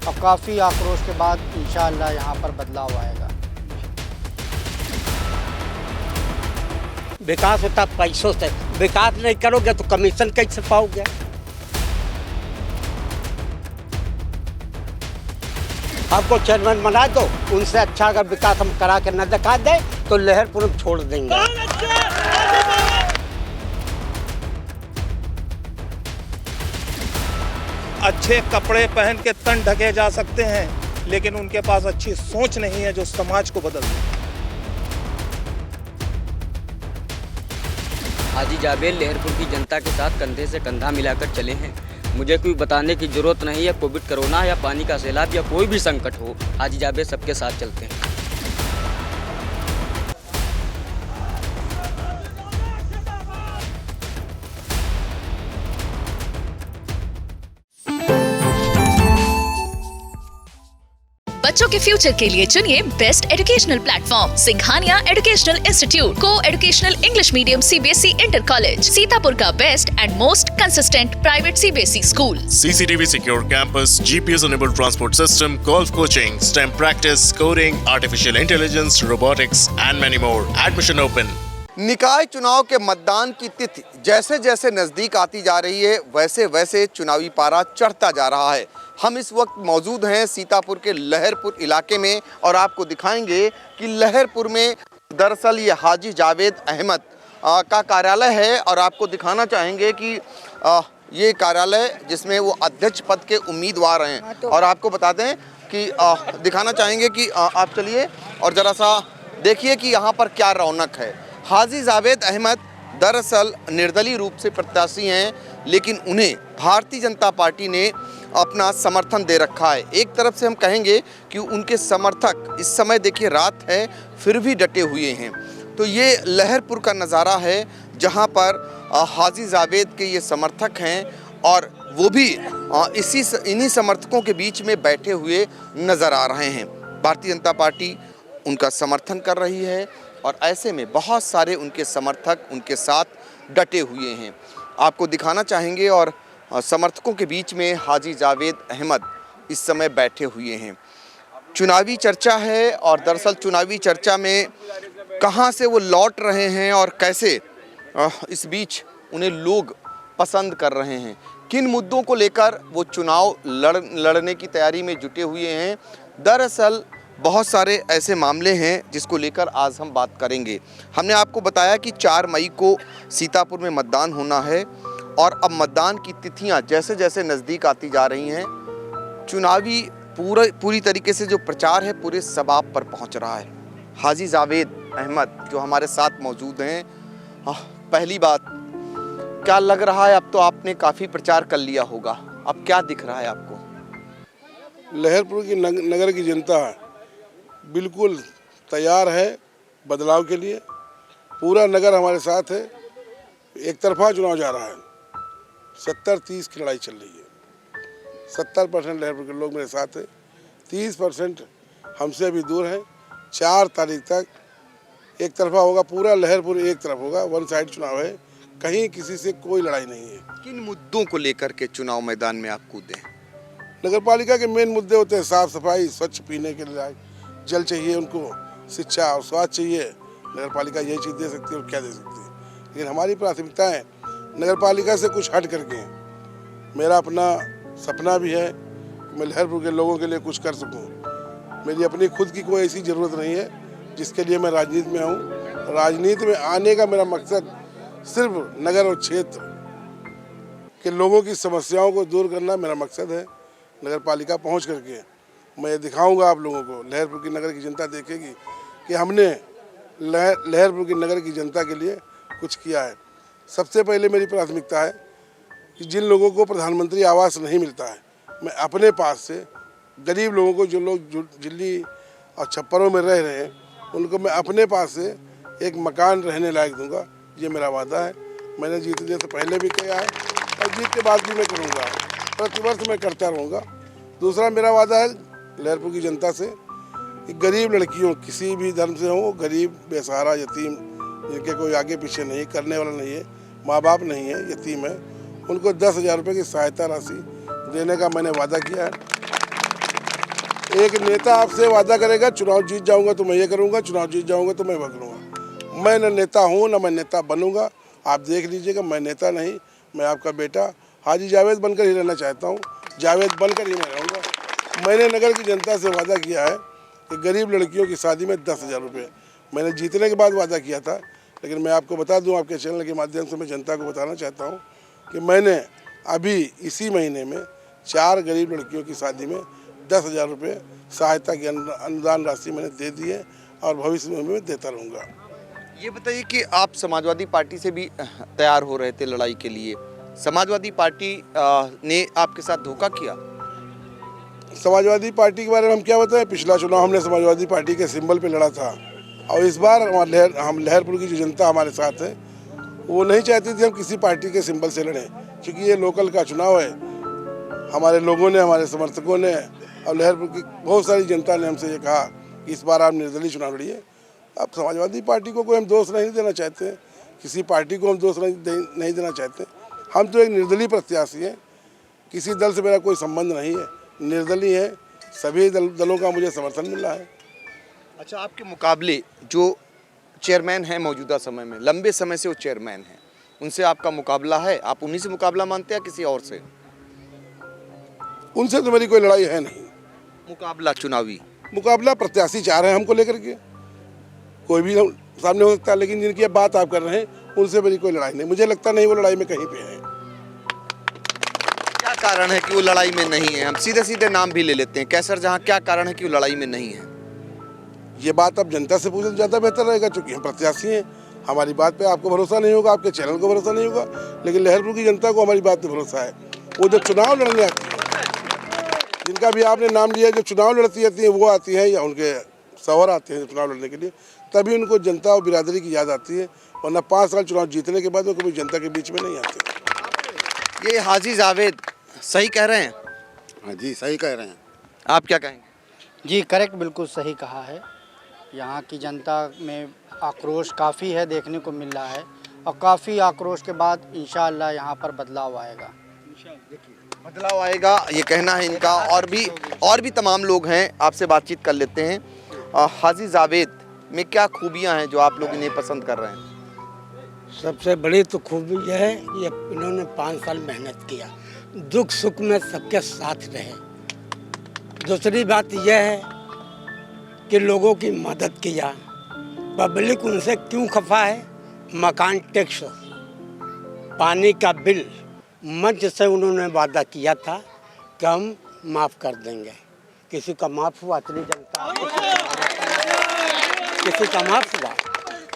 और काफ़ी आक्रोश के बाद इंशाअल्लाह यहाँ पर बदलाव आएगा। विकास होता पैसों से, विकास नहीं करोगे तो कमीशन कैसे पाओगे? आपको चेयरमैन बना दो, उनसे अच्छा अगर विकास हम करा के न दिखा दे तो लहरपुर में छोड़ देंगे। अच्छे कपड़े पहन के तन ढके जा सकते हैं, लेकिन उनके पास अच्छी सोच नहीं है जो समाज को बदल दे। हाजी जावेद लहरपुर की जनता के साथ कंधे से कंधा मिलाकर चले हैं। मुझे कोई बताने की जरूरत नहीं है, कोविड, कोरोना या पानी का सैलाब या कोई भी संकट हो, हाजी जावेद सबके साथ चलते हैं। बच्चों के फ्यूचर के लिए चुनिए best educational platform Singhania educational institute, coeducational English medium CBSE inter college, Sitapur का best and most consistent private CBSE school. CCTV secure campus, GPS enabled transport system, golf coaching, STEM practice, coding, artificial intelligence, robotics and many more. Admission open. निकाय चुनाव के मतदान की तिथि जैसे जैसे नज़दीक आती जा रही है, वैसे वैसे चुनावी पारा चढ़ता जा रहा है। हम इस वक्त मौजूद हैं सीतापुर के लहरपुर इलाके में और आपको दिखाएंगे कि लहरपुर में दरअसल ये हाजी जावेद अहमद का कार्यालय है और आपको दिखाना चाहेंगे कि ये कार्यालय जिसमें वो अध्यक्ष पद के उम्मीदवार हैं। और आपको बता दें कि दिखाना चाहेंगे कि आप चलिए और ज़रा सा देखिए कि यहाँ पर क्या रौनक है। हाजी जावेद अहमद दरअसल निर्दलीय रूप से प्रत्याशी हैं, लेकिन उन्हें भारतीय जनता पार्टी ने अपना समर्थन दे रखा है। एक तरफ से हम कहेंगे कि उनके समर्थक इस समय देखिए रात है फिर भी डटे हुए हैं। तो ये लहरपुर का नज़ारा है जहां पर हाजी जावेद के ये समर्थक हैं और वो भी इन्हीं समर्थकों के बीच में बैठे हुए नज़र आ रहे हैं। भारतीय जनता पार्टी उनका समर्थन कर रही है और ऐसे में बहुत सारे उनके समर्थक उनके साथ डटे हुए हैं। आपको दिखाना चाहेंगे और समर्थकों के बीच में हाजी जावेद अहमद इस समय बैठे हुए हैं। चुनावी चर्चा है और दरअसल चुनावी चर्चा में कहां से वो लौट रहे हैं और कैसे इस बीच उन्हें लोग पसंद कर रहे हैं, किन मुद्दों को लेकर वो चुनाव लड़ने की तैयारी में जुटे हुए हैं। दरअसल बहुत सारे ऐसे मामले हैं जिसको लेकर आज हम बात करेंगे। हमने आपको बताया कि 4 मई को सीतापुर में मतदान होना है और अब मतदान की तिथियां जैसे जैसे नज़दीक आती जा रही हैं, चुनावी पूरी तरीके से जो प्रचार है पूरे सबाब पर पहुंच रहा है। हाजी जावेद अहमद जो हमारे साथ मौजूद हैं, पहली बात क्या लग रहा है, अब तो आपने काफ़ी प्रचार कर लिया होगा, अब क्या दिख रहा है आपको? लहरपुर की नगर की जनता बिल्कुल तैयार है बदलाव के लिए। पूरा नगर हमारे साथ है। एक तरफा चुनाव जा रहा है, 70-30 की लड़ाई चल रही है। 70% लहरपुर के लोग मेरे साथ हैं, 30% हमसे भी दूर हैं। 4 तारीख तक एक तरफा होगा, पूरा लहरपुर एक तरफ होगा, वन साइड चुनाव है, कहीं किसी से कोई लड़ाई नहीं है। किन मुद्दों को लेकर के चुनाव मैदान में आप कूदे? नगर पालिका के मेन मुद्दे होते हैं साफ सफाई, स्वच्छ पीने के लिए जल चाहिए, उनको शिक्षा और स्वास्थ्य चाहिए। नगर पालिका यही चीज़ दे सकती है और क्या दे सकती है, लेकिन हमारी प्राथमिकताएं नगर पालिका से कुछ हट करके हैं। मेरा अपना सपना भी है कि मैं लहरपुर के लोगों के लिए कुछ कर सकूं। मेरी अपनी खुद की कोई ऐसी ज़रूरत नहीं है जिसके लिए मैं राजनीति में आऊँ। राजनीति में आने का मेरा मकसद सिर्फ नगर और क्षेत्र के लोगों की समस्याओं को दूर करना मेरा मकसद है। नगर पालिका पहुँच करके मैं दिखाऊंगा आप लोगों को, लहरपुर की नगर की जनता देखेगी कि हमने लहरपुर की नगर की जनता के लिए कुछ किया है। सबसे पहले मेरी प्राथमिकता है कि जिन लोगों को प्रधानमंत्री आवास नहीं मिलता है, मैं अपने पास से गरीब लोगों को, जो लोग झिल्ली और छप्परों में रह रहे हैं, उनको मैं अपने पास से एक मकान रहने लायक दूंगा। ये मेरा वादा है। मैंने जीतने से पहले भी किया है और जीत के बाद भी मैं करूँगा, प्रतिवर्ष मैं करता रहूँगा। दूसरा मेरा वादा है लहरपुर की जनता से कि गरीब लड़कियों, किसी भी धर्म से हो, गरीब, बेसहारा, यतीम, जिनके कोई आगे पीछे नहीं, करने वाला नहीं है, माँ बाप नहीं है, यतीम है, उनको 10,000 रुपये की सहायता राशि देने का मैंने वादा किया है। एक नेता आपसे वादा करेगा चुनाव जीत जाऊंगा तो मैं ये करूंगा, चुनाव जीत जाऊंगा तो मैं वो करूंगा। मैं न नेता हूं न मैं नेता बनूंगा। आप देख लीजिएगा, मैं नेता नहीं, मैं आपका बेटा हाजी जावेद बनकर ही रहना चाहता हूं। जावेद बनकर ही मैं रहूँगा। मैंने नगर की जनता से वादा किया है कि गरीब लड़कियों की शादी में 10,000 रुपये मैंने जीतने के बाद वादा किया था। लेकिन मैं आपको बता दूं, आपके चैनल के माध्यम से मैं जनता को बताना चाहता हूं कि मैंने अभी इसी महीने में 4 गरीब लड़कियों की शादी में 10,000 रुपये सहायता की अनुदान राशि मैंने दे दी है और भविष्य में मैं देता रहूँगा। ये बताइए कि आप समाजवादी पार्टी से भी तैयार हो रहे थे लड़ाई के लिए, समाजवादी पार्टी ने आपके साथ धोखा किया? समाजवादी पार्टी के बारे में हम क्या बताएं, पिछला चुनाव हमने समाजवादी पार्टी के सिंबल पे लड़ा था और इस बार हम लहरपुर की जो जनता हमारे साथ है वो नहीं चाहती थी हम किसी पार्टी के सिंबल से लड़ें, क्योंकि ये लोकल का चुनाव है। हमारे लोगों ने, हमारे समर्थकों ने और लहरपुर की बहुत सारी जनता ने हमसे ये कहा कि इस बार आप निर्दलीय चुनाव लड़िए। अब समाजवादी पार्टी को कोई हम दोष नहीं देना चाहते, किसी पार्टी को हम दोष नहीं देना चाहते। हम तो एक निर्दलीय प्रत्याशी हैं, किसी दल से मेरा कोई संबंध नहीं है, निर्दलीय है। सभी दलों का मुझे समर्थन मिल रहा है। अच्छा, आपके मुकाबले जो चेयरमैन हैं मौजूदा समय में, लंबे समय से वो चेयरमैन हैं, उनसे आपका मुकाबला है? आप उन्हीं से मुकाबला मानते हैं किसी और से? उनसे तो मेरी कोई लड़ाई है नहीं। मुकाबला चुनावी मुकाबला प्रत्याशी चाह रहे हैं हमको लेकर के, कोई भी सामने हो सकता है, लेकिन जिनकी बात आप कर रहे हैं उनसे मेरी कोई लड़ाई नहीं। मुझे लगता नहीं वो लड़ाई में कहीं पे है। क्या कारण है कि वो लड़ाई में नहीं है? हम सीधे सीधे नाम भी ले लेते हैं, कैसर जहां, क्या कारण है कि वो लड़ाई में नहीं है? ये बात अब जनता से पूछना ज़्यादा बेहतर रहेगा, क्योंकि हम प्रत्याशी हैं। हमारी बात पे आपको भरोसा नहीं होगा, आपके चैनल को भरोसा नहीं होगा, लेकिन लहरपुर की जनता को हमारी बात पे भरोसा है। वो जो चुनाव लड़ने आती है, जिनका भी आपने नाम लिया, जो चुनाव लड़ती रहती हैं वो आती हैं या उनके सवर आते हैं चुनाव लड़ने के लिए, तभी उनको जनता और बिरादरी की याद आती है। वरना 5 साल चुनाव जीतने के बाद वो कभी जनता के बीच में नहीं आते। ये हाजी जावेद सही कह रहे हैं? हाँ जी, सही कह रहे हैं। आप क्या कहेंगे? जी करेक्ट, बिल्कुल सही कहा है। यहाँ की जनता में आक्रोश काफ़ी है, देखने को मिल रहा है और काफ़ी आक्रोश के बाद इंशाअल्लाह यहाँ पर बदलाव आएगा। बदलाव आएगा, ये कहना है इनका। और भी तमाम लोग हैं, आपसे बातचीत कर लेते हैं। हाजी जावेद में क्या खूबियां हैं जो आप लोग इन्हें पसंद कर रहे हैं? सबसे बड़ी तो खूबी यह है कि इन्होंने 5 साल मेहनत किया, दुख सुख में सबके साथ रहे। दूसरी बात यह है कि लोगों की मदद किया। पब्लिक उनसे क्यों खफा है? मकान टैक्स, पानी का बिल, मंच से उन्होंने वादा किया था कि हम माफ़ कर देंगे। किसी का माफ़ हुआ? इतनी जनता, किसी का माफ़ हुआ?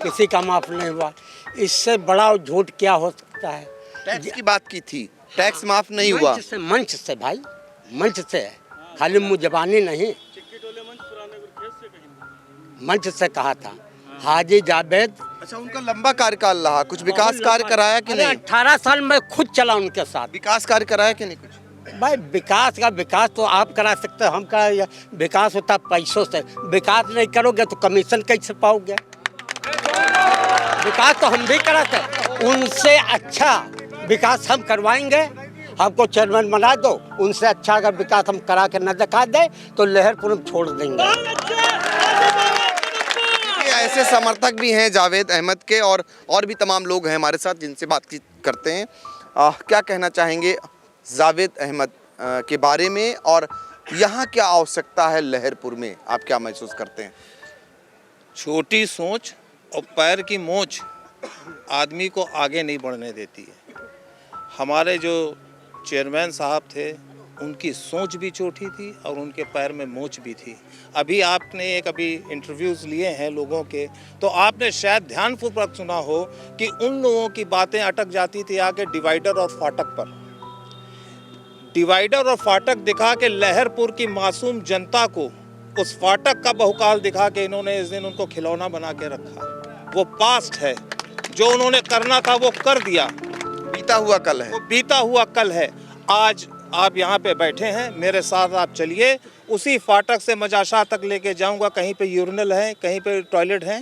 किसी का माफ़ नहीं हुआ। इससे बड़ा झूठ क्या हो सकता है? टैक्स की बात की थी, टैक्स माफ नहीं हुआ। मंच से भाई, मंच से, खाली मुँह जबानी नहीं, मंच से कहा था हाजी जावेद। अच्छा, उनका लंबा कार्यकाल रहा, कुछ विकास कार्य कराया कि नहीं? 18 साल में खुद चला उनके साथ। विकास कार्य कराया कि नहीं कुछ? भाई विकास तो आप करा सकते हो, हम करा। विकास होता पैसों से, विकास नहीं करोगे तो कमीशन कैसे पाओगे? विकास तो हम भी कराते, उनसे अच्छा विकास हम करवाएंगे। हमको चेयरमैन बना दो, उनसे अच्छा अगर विकास हम करा के न दिखा दे तो लहरपुर हम छोड़ देंगे। ऐसे समर्थक भी हैं जावेद अहमद के और भी तमाम लोग हैं हमारे साथ जिनसे बातचीत करते हैं। क्या कहना चाहेंगे जावेद अहमद के बारे में और यहाँ क्या आवश्यकता है लहरपुर में, आप क्या महसूस करते हैं? छोटी सोच और पैर की मोच आदमी को आगे नहीं बढ़ने देती है। हमारे जो चेयरमैन साहब थे उनकी सोच भी छोटी थी और उनके पैर में मोच भी थी। अभी आपने अभी इंटरव्यूज़ लिए हैं लोगों के, तो आपने शायद ध्यानपूर्वक सुना हो कि उन लोगों की बातें अटक जाती थी आके डिवाइडर और फाटक पर। डिवाइडर और फाटक दिखा के लहरपुर की मासूम जनता को उस फाटक का बहुकाल दिखा के इन्होंने इस दिन उनको खिलौना बना के रखा। वो पास्ट है, जो उन्होंने करना था वो कर दिया। बीता हुआ कल है, वो बीता हुआ कल है। आज आप यहाँ पे बैठे हैं, मेरे साथ आप चलिए, उसी फाटक से मजाशाह तक लेके जाऊंगा। कहीं पे यूरिनल है, कहीं पे टॉयलेट है।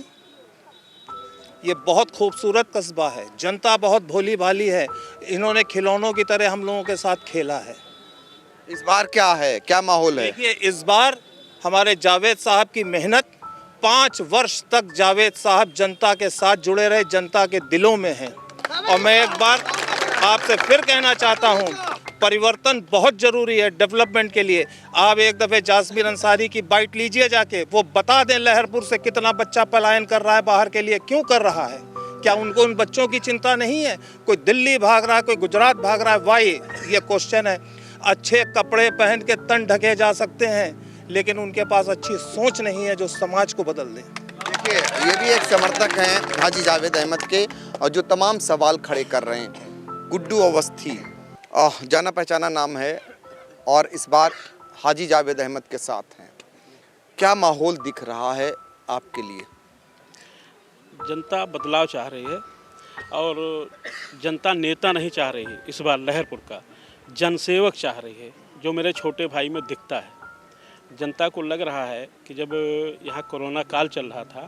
ये बहुत खूबसूरत कस्बा है, जनता बहुत भोली भाली है। इन्होंने खिलौनों की तरह हम लोगों के साथ खेला है। इस बार क्या है, क्या माहौल है? देखिए, इस बार हमारे जावेद साहब की मेहनत 5 वर्ष तक जावेद साहब जनता के साथ जुड़े रहे, जनता के दिलों में हैं। और मैं एक बार आपसे फिर कहना चाहता हूं, परिवर्तन बहुत ज़रूरी है डेवलपमेंट के लिए। आप एक दफ़े जासमीन अंसारी की बाइट लीजिए जाके, वो बता दें लहरपुर से कितना बच्चा पलायन कर रहा है बाहर के लिए, क्यों कर रहा है, क्या उनको उन बच्चों की चिंता नहीं है? कोई दिल्ली भाग रहा है, कोई गुजरात भाग रहा है, वाई? ये क्वेश्चन है। अच्छे कपड़े पहन के तन ढके जा सकते हैं, लेकिन उनके पास अच्छी सोच नहीं है जो समाज को बदल दे। देखिए, ये भी एक समर्थक हैं हाजी जावेद अहमद के, और जो तमाम सवाल खड़े कर रहे हैं। गुड्डू अवस्थी जाना पहचाना नाम है, और इस बार हाजी जावेद अहमद के साथ हैं। क्या माहौल दिख रहा है आपके लिए? जनता बदलाव चाह रही है, और जनता नेता नहीं चाह रही है। इस बार लहरपुर का जनसेवक चाह रही है, जो मेरे छोटे भाई में दिखता है। जनता को लग रहा है कि जब यहाँ कोरोना काल चल रहा था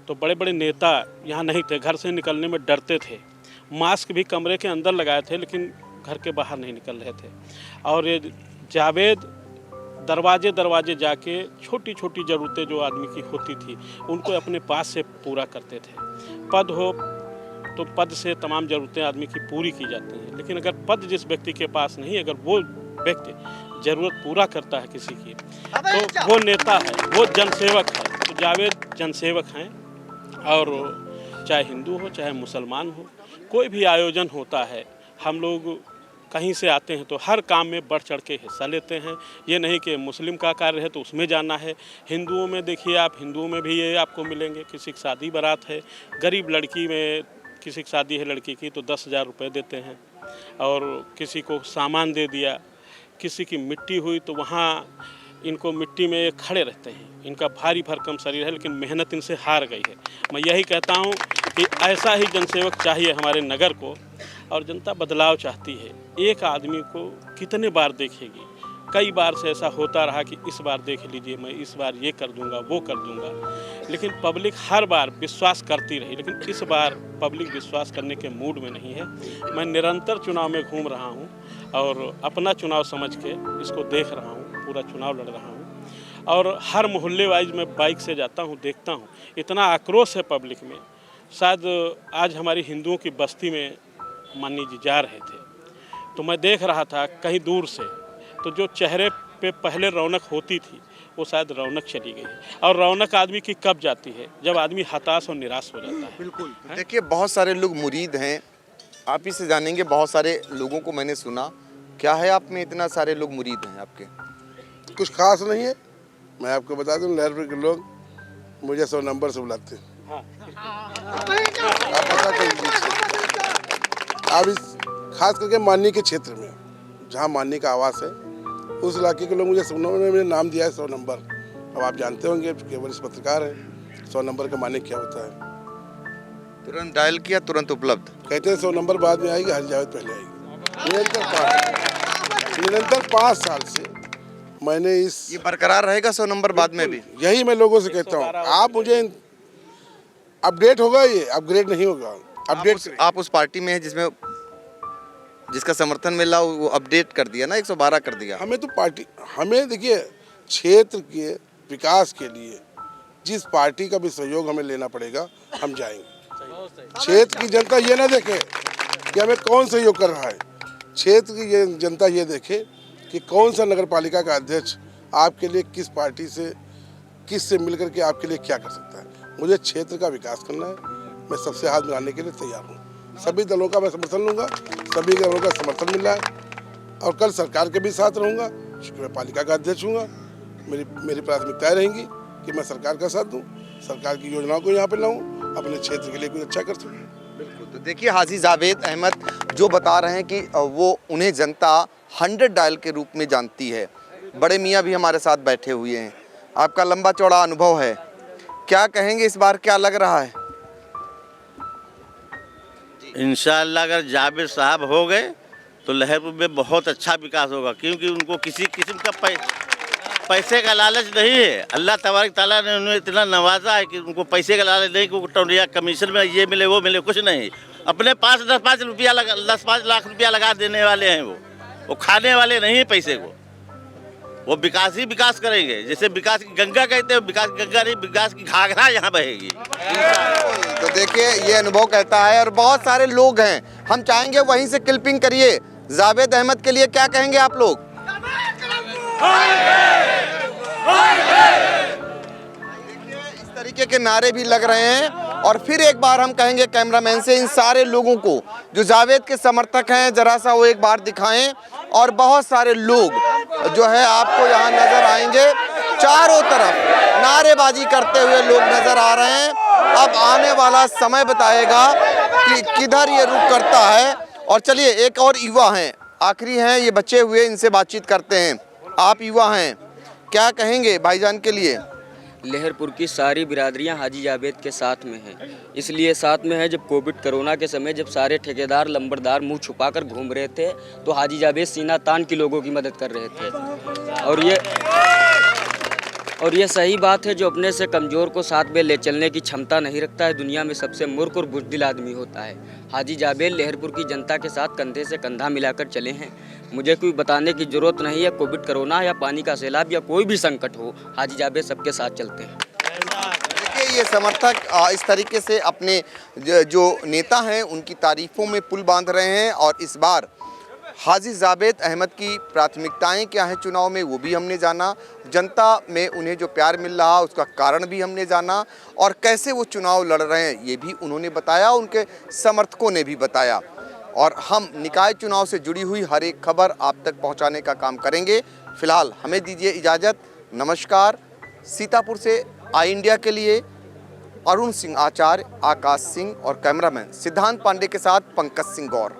तो बड़े बड़े नेता यहाँ नहीं थे, घर से निकलने में डरते थे, मास्क भी कमरे के अंदर लगाए थे लेकिन घर के बाहर नहीं निकल रहे थे। और ये जावेद दरवाजे दरवाजे जाके छोटी छोटी ज़रूरतें जो आदमी की होती थी उनको अपने पास से पूरा करते थे। पद हो तो पद से तमाम ज़रूरतें आदमी की पूरी की जाती हैं, लेकिन अगर पद जिस व्यक्ति के पास नहीं, अगर वो व्यक्ति ज़रूरत पूरा करता है किसी की, तो वो नेता है, वो जनसेवक है। तो जावेद जनसेवक हैं, और चाहे हिंदू हो चाहे मुसलमान हो, कोई भी आयोजन होता है, हम लोग कहीं से आते हैं तो हर काम में बढ़ चढ़ के हिस्सा लेते हैं। ये नहीं कि मुस्लिम का कार्य है तो उसमें जाना है। हिंदुओं में देखिए आप, हिंदुओं में भी ये आपको मिलेंगे, किसी की शादी बारात है, गरीब लड़की में किसी की शादी है लड़की की तो 10,000 रुपये देते हैं, और किसी को सामान दे दिया, किसी की मिट्टी हुई तो वहाँ इनको मिट्टी में खड़े रहते हैं। इनका भारी भरकम शरीर है लेकिन मेहनत इनसे हार गई है। मैं यही कहता हूँ कि ऐसा ही जनसेवक चाहिए हमारे नगर को, और जनता बदलाव चाहती है। एक आदमी को कितने बार देखेगी? कई बार से ऐसा होता रहा कि इस बार देख लीजिए, मैं इस बार ये कर दूंगा, वो कर दूंगा, लेकिन पब्लिक हर बार विश्वास करती रही, लेकिन इस बार पब्लिक विश्वास करने के मूड में नहीं है। मैं निरंतर चुनाव में घूम रहा हूँ और अपना चुनाव समझ के इसको देख रहा हूँ, पूरा चुनाव लड़ रहा हूँ, और हर मोहल्ले वाइज में बाइक से जाता हूँ, देखता हूँ इतना आक्रोश है पब्लिक में। शायद आज हमारी हिंदुओं की बस्ती में माननीय जी जा रहे थे तो मैं देख रहा था कहीं दूर से, तो जो चेहरे पे पहले रौनक होती थी वो शायद रौनक चली गई है। और रौनक आदमी की कब जाती है? जब आदमी हताश और निराश हो जाता है। बिल्कुल। देखिए, बहुत सारे लोग मुरीद हैं, आप ही से जानेंगे। बहुत सारे लोगों को मैंने सुना, क्या है आप में इतना सारे लोग मुरीद हैं आपके? कुछ खास नहीं है, मैं आपको बता दूं, लहरपुर के लोग मुझे 100 नंबर से बुलाते हैं। आप पता कर लीजिए। अब इस खास करके माननी के क्षेत्र में, जहाँ माननी का आवास है, उस इलाके के लोग मुझे नाम दिया है 100 नंबर। अब आप जानते होंगे कि वरिष्ठ पत्रकार है, 100 नंबर का माने क्या होता है। तुरंत डायल किया, तुरंत उपलब्ध। कहते हैं 100 नंबर बाद में आएगी, हाजी जावेद पहले आएगी। निरंतर 5 साल से मैंने ये बरकरार रहेगा 100 नंबर बाद में भी। यही मैं लोगों से कहता हूँ, आप मुझे अपडेट होगा, ये अपग्रेड नहीं होगा। अपडेट आप उस पार्टी में है जिसका समर्थन मिला, वो अपडेट कर दिया ना, 112 कर दिया। हमें देखिए, क्षेत्र के विकास के लिए जिस पार्टी का भी सहयोग हमें लेना पड़ेगा, हम जाएंगे। क्षेत्र की जनता ये ना देखे कि हमें कौन सहयोग कर रहा है, क्षेत्र की ये जनता ये देखे कि कौन सा नगर पालिका का अध्यक्ष आपके लिए किस पार्टी से, किस से मिलकर के आपके लिए क्या कर सकता है। मुझे क्षेत्र का विकास करना है, मैं सबसे हाथ मिलाने के लिए तैयार हूँ। सभी दलों का मैं समर्थन लूँगा, सभी दलों का समर्थन मिल रहा है, और कल सरकार के भी साथ रहूँगा, क्योंकि मैं पालिका का अध्यक्ष हूँगा। मेरी प्राथमिकताएं रहेंगी कि मैं सरकार का साथ दूँ, सरकार की योजनाओं को यहाँ पर लाऊँ, अपने क्षेत्र के लिए कुछ अच्छा कर सकूँ। बिल्कुल। तो देखिए, हाजी जावेद अहमद जो बता रहे हैं कि वो उन्हें जनता 100 डायल के रूप में जानती है। बड़े मियाँ भी हमारे साथ बैठे हुए हैं, आपका लंबा चौड़ा अनुभव है, क्या कहेंगे इस बार, क्या लग रहा है? इंशाअल्लाह अगर जावेद साहब हो गए तो लहरपुर में बहुत अच्छा विकास होगा, क्योंकि उनको किसी किस्म का पैसे का लालच नहीं है। अल्लाह तबारक ताला ने उन्हें इतना नवाजा है कि उनको पैसे का लालच नहीं, कि टोनिया कमीशन में ये मिले वो मिले, कुछ नहीं। अपने पास 10-5 लाख रुपया लगा देने वाले हैं वो खाने वाले नहीं है पैसे को। वो विकास ही विकास करेंगे। जैसे विकास की गंगा कहते हैं, विकास की गंगा नहीं, विकास की घाघरा यहाँ बहेगी। तो देखिए ये अनुभव कहता है और बहुत सारे लोग हैं, हम चाहेंगे वहीं से क्लिपिंग करिए। जावेद अहमद के लिए क्या कहेंगे आप लोग? इस तरीके के नारे भी लग रहे हैं और फिर एक बार हम कहेंगे कैमरामैन से इन सारे लोगों को जो जावेद के समर्थक हैं जरा सा वो एक बार दिखाएं। और बहुत सारे लोग जो है आपको यहाँ नजर आएंगे, चारों तरफ नारेबाजी करते हुए लोग नजर आ रहे हैं। अब आने वाला समय बताएगा कि किधर ये रुख करता है। और चलिए एक और युवा हैं, आखिरी हैं ये बचे हुए, इनसे बातचीत करते हैं। आप युवा हैं, क्या कहेंगे भाईजान के लिए? लहरपुर की सारी बिरादरियां हाजी जावेद के साथ में हैं। इसलिए साथ में है जब कोविड कोरोना के समय जब सारे ठेकेदार लंबरदार मुंह छुपाकर घूम रहे थे तो हाजी जावेद सीना तान की लोगों की मदद कर रहे थे। और ये सही बात है, जो अपने से कमज़ोर को साथ में ले चलने की क्षमता नहीं रखता है दुनिया में सबसे मूर्ख और बुज़दिल आदमी होता है। हाजी जावेद लहरपुर की जनता के साथ कंधे से कंधा मिलाकर चले हैं। मुझे कोई बताने की ज़रूरत नहीं है, कोविड कोरोना या पानी का सैलाब या कोई भी संकट हो, हाजी जावेद सबके साथ चलते हैं। देखिए ये समर्थक इस तरीके से अपने जो नेता हैं उनकी तारीफों में पुल बांध रहे हैं। और इस बार हाजी जावेद अहमद की प्राथमिकताएं क्या हैं चुनाव में वो भी हमने जाना, जनता में उन्हें जो प्यार मिल रहा उसका कारण भी हमने जाना और कैसे वो चुनाव लड़ रहे हैं ये भी उन्होंने बताया, उनके समर्थकों ने भी बताया। और हम निकाय चुनाव से जुड़ी हुई हर एक खबर आप तक पहुंचाने का काम करेंगे। फिलहाल हमें दीजिए इजाज़त, नमस्कार। सीतापुर से आई इंडिया के लिए अरुण सिंह आचार्य, आकाश सिंह और कैमरामैन सिद्धांत पांडे के साथ पंकज सिंह गौर।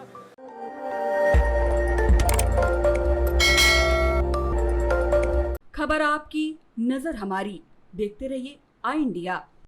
खबर आपकी, नजर हमारी। देखते रहिए आई इंडिया।